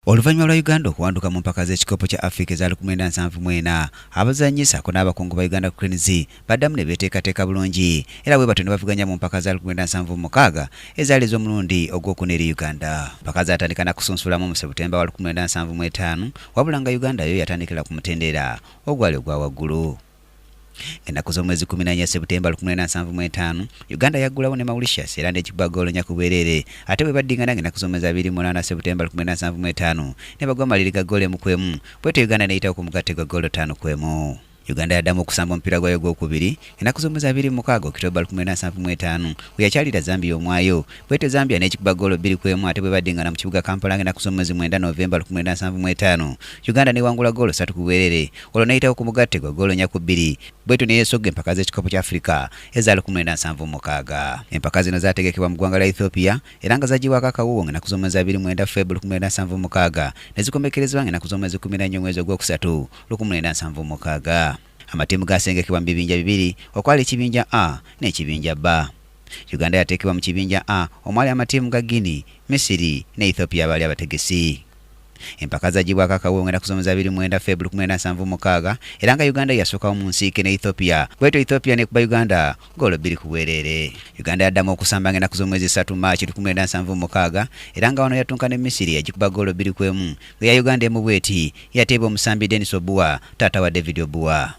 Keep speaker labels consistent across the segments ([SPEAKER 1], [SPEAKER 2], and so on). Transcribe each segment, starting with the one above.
[SPEAKER 1] Oluvannyuma lwa Uganda okuwanduka mu mpaka z'ekikopo kya Africa eza 1974 abazanyisa ko n'abakungu ba Uganda Cranes baddamu ne beeteekateeka bulungi era bwe batyo ne bavuganya mu mpaka za 1976 ezaali ez'omulundi ogwokuna eri Uganda. Mpaka zaatandika na kusunsulamu mu Septemba wa 1975 wabula nga Uganda yo yatandikira ku mutendera ogwali ogwa waggulu. Ennaku z'omwezi 14 Septemba 1975 Uganda yaggulawo ne Mauritius era n'ekikuba ggoolo nnya ku bwereere ate bwe baddingana ng'ennaku z'omwezi 28 Septemba 1975 ne bagwa amaliri ga ggoolo emu ku emu bwetyo Uganda n'eyitawo ku mugatte gwa ggoolo 5 ku emu. Uganda yaddamu okusamba omupiira gwayo gw'okubiri ennaku z'omwezi 26 Okitoba 1975 we yakyalira Zambia omwayo bwetyo Zambia n'ekikuba ggoolo 2 ku emu ate bwe baddingana mu kibuga Kampala ng'ennaku z'omwezi 9 Novemba 1975 Uganda n'ewangula ggoolo 3 ku bwereere olwo n'eyitawo ku mugatte gwa ggoolo 4 ku 2 bwetyo n'eyesogga empaka z'ekikopo kya Africa eza 1976. Empaka zino zaategekebwa mu ggwanga lya Ethiopia era nga zaggibwako akawuwo ng'ennaku z'omwezi 29 February 1976 ne zikomekkerezebwa ng'ennaku z'omwezi 14 omwezi ogwokusatu 1976. Amatiimu gaasengekebwa mu bibinja bibiri okwali ekibinja A n'ekibinja B. Uganda yateekebwa mu kibinja A omwali amatiimu ga Guinea, Misiri ne Ethiopia abaali abategesi. Empaka zaggibwako akawuwo ng'ennaku z'omwezi 29 February 1976 era nga Uganda yasookawo mu nsiike ne Ethiopia bwetyo Ethiopia n'ekuba Uganda ggoolo 2 ku bwereere. Uganda yaddamu okusamba ng'ennaku z'omwezi 3 Maachi 1976 era nga wano yatunka ne Misiri yagikuba ggoolo 2 ku emu ng'eya Uganda emu bw'eti yateebwa omusambi Dennis Obua taata wa David Obua.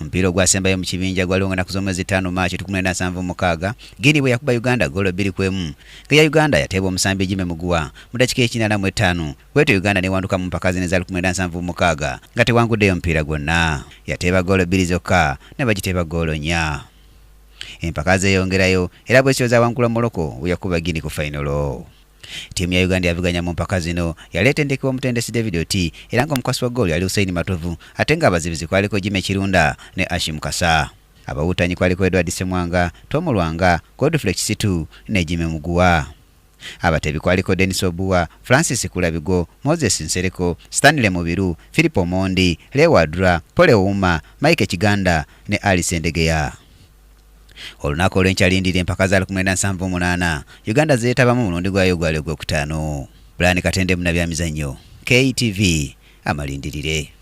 [SPEAKER 1] Omupiira ogwasembayo mu kibinja gwaliwo ng'ennaku z'omwezi 5 Maachi 1976 Guinea bwe yakuba Uganda ggoolo 2 ku emu ng'eya Uganda yateebwa omusambi Jimmy Muguwa mu ddakiika eki85 bwetyo Uganda n'ewanduka mu mpaka zino eza 1976 nga tewanguddeyo omupiira gwonna. Yateeba ggoolo 2 zokka ne bagiteeba ggoolo 4. Empaka zeeyongerayo era bwesityo zaawangula Morocco bwe yakuba Guinea ku fayinolo. Ttiimu ya Uganda yavuganya mu mpaka zino yaleeta endekebwa omutendesi David Oti era nga omukasi wa ggoolo yali Hussein Matovu ate ng'abazibizi kwaliko Jimmy Kirunda ne Ashim Kasa. Abawutanyi kwaliko Edward Semwanga, Tom Lwanga, Godfrey Kisitu ne Jimmy Muguwa. Abatebi kwaliko Dennis Obua, Francis Kulabigo, Moses Nsereko, Stanley Mubiru, Philip Omondi, Lewadra, Pole Ouma, Mike Kiganda ne Alice Ndegeya. Olunaku olw'enkyalindira empaka za 1978 Uganda zeetabamu mulundi gwayo gwali ogwokutaano. Brian Katende mu byamizannyo KTV amalindirire.